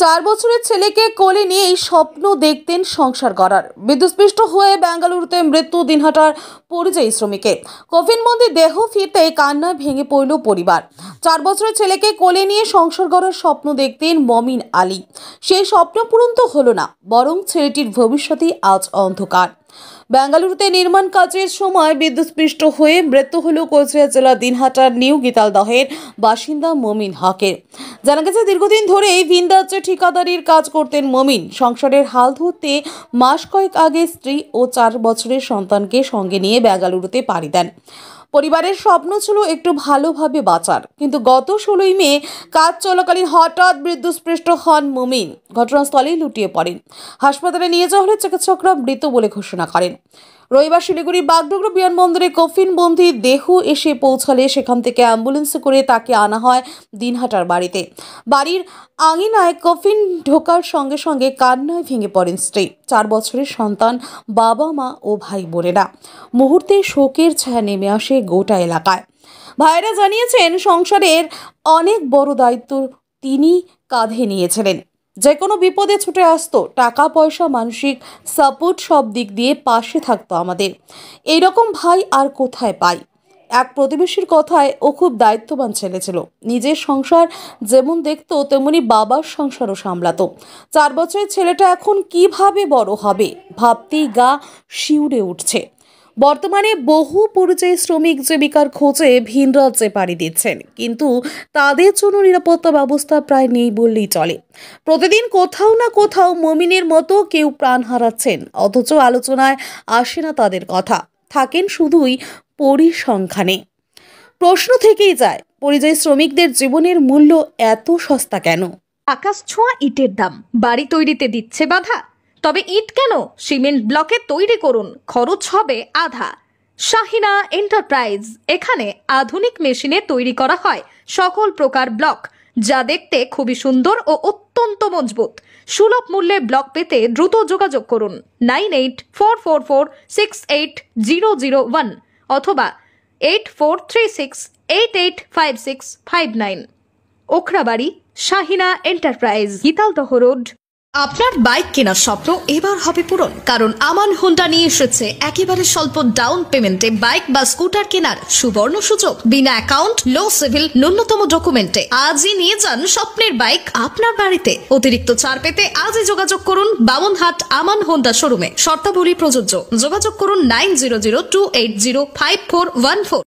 4 বছরের ছেলেকে কোলে নিয়ে এই স্বপ্ন দেখতেন সংসার করার। বিদ্যুৎস্পৃষ্ট হয়ে বেঙ্গালুরুতে মৃত্যু দিনহাটার পরিযায়ী শ্রমিকের। কফিনবন্দি দেহ ফিরতে কান্নায় ভেঙে পড়ল পরিবার। 4 বছরের ছেলেকে কোলে নিয়ে সংসার করার স্বপ্ন দেখতেন মমিন আলী। সেই স্বপ্ন পূরণ তো হলো না, বরং ছেলেটির ভবিষ্যৎই আজ অন্ধকার। বেঙ্গালুরুতে নির্মাণ কাজের সময় বিদ্যুৎস্পৃষ্ট হয়ে মৃত্যু হল কোচবিহার জেলার দিনহাটার নিউ গীতালদহের বাসিন্দা মমিন হকের। জানা গেছে, দীর্ঘদিন ধরে এই ভিন রাজ্যে ঠিকাদারির কাজ করতেন মমিন। সংসারের হাল ধরতে মাস কয়েক আগে স্ত্রী ও 4 বছরের সন্তানকে সঙ্গে নিয়ে বেঙ্গালুরুতে পাড়ি দেন। পরিবারের স্বপ্ন ছিল একটু ভালোভাবে বাঁচার, কিন্তু গত 16ই মে কাজ চলাকালীন হঠাৎ বিদ্যুৎস্পৃষ্ট হন মমিন। ঘটনাস্থলেই লুটিয়ে পড়েন। হাসপাতালে নিয়ে যাওয়া হলে চিকিৎসকরা মৃত বলে ঘোষণা করেন। রবিবার শিলিগুড়ি বাগডোগরা বিমানবন্দরে কফিনবন্দি দেহ এসে পৌঁছালে সেখান থেকে অ্যাম্বুলেন্সে করে তাকে আনা হয় দিনহাটার বাড়িতে। বাড়ির আঙিনায় কফিন ঢোকার সঙ্গে সঙ্গে কান্নায় ভেঙে পড়েন স্ত্রী, 4 বছরের সন্তান, বাবা মা ও ভাই বোনেরা। মুহূর্তে শোকের ছায়া নেমে আসে গোটা এলাকায়। ভাইয়েরা জানিয়েছেন, সংসারের অনেক বড় দায়িত্ব তিনি কাঁধে নিয়েছিলেন। যে কোনো বিপদে ছুটে আসতো, টাকা পয়সা মানসিক সাপোর্ট সব দিক দিয়ে পাশে থাকতো আমাদের। এইরকম ভাই আর কোথায় পাই। এক প্রতিবেশীর কথায়, ও খুব দায়িত্ববান ছেলে ছিল। নিজের সংসার যেমন দেখতো তেমনি বাবার সংসারও সামলাতো। 4 বছরের ছেলেটা এখন কিভাবে বড় হবে ভাবতেই গা শিউরে উঠছে। বর্তমানে বহু পরিযায়ী শ্রমিক জীবিকার খোঁজে ভিন রাজ্যে পাড়ি দিচ্ছেন, কিন্তু তাদের জন্য নিরাপত্তা ব্যবস্থা প্রায় নেই বললেই চলে। প্রতিদিন কোথাও না কোথাও মমিনের মতো কেউ প্রাণ হারাচ্ছেন, অথচ আলোচনায় আসে না তাদের কথা। থাকেন শুধুই পরিসংখ্যানে। প্রশ্ন থেকেই যায়, পরিযায়ী শ্রমিকদের জীবনের মূল্য এত সস্তা কেন? আকাশ ছোঁয়া ইটের দাম বাড়ি তৈরিতে দিচ্ছে বাধা। তবে ইট কেন, সিমেন্ট ব্লকে তৈরি করুন, খরচ হবে আধা। শাহিনা এন্টারপ্রাইজ, এখানে আধুনিক মেশিনে তৈরি করা হয় সকল প্রকার ব্লক, যা দেখতে খুবই সুন্দর ও অত্যন্ত মজবুত। সুলভ মূল্যে ব্লক পেতে দ্রুত যোগাযোগ করুন 9844468001 অথবা 8436885659। Okhrabari, Shahina enterprise, Gitaldaha road. আপনার বাইক কেনার স্বপ্ন এবার হবে পূরণ, কারণ আমান হোন্ডা নিয়ে এসেছে একেবারে স্বল্প ডাউন পেমেন্টে বাইক বা স্কুটার কেনার সুবর্ণ সুযোগ। বিনা অ্যাকাউন্ট, লো সিভিল, ন্যূনতম ডকুমেন্টে আজই নিয়ে যান স্বপ্নের বাইক আপনার বাড়িতে। অতিরিক্ত ছাড় পেতে আজই যোগাযোগ করুন বামনহাট আমান হোন্ডা শোরুমে। শর্তাবলী প্রযোজ্য। যোগাযোগ করুন 9002805414।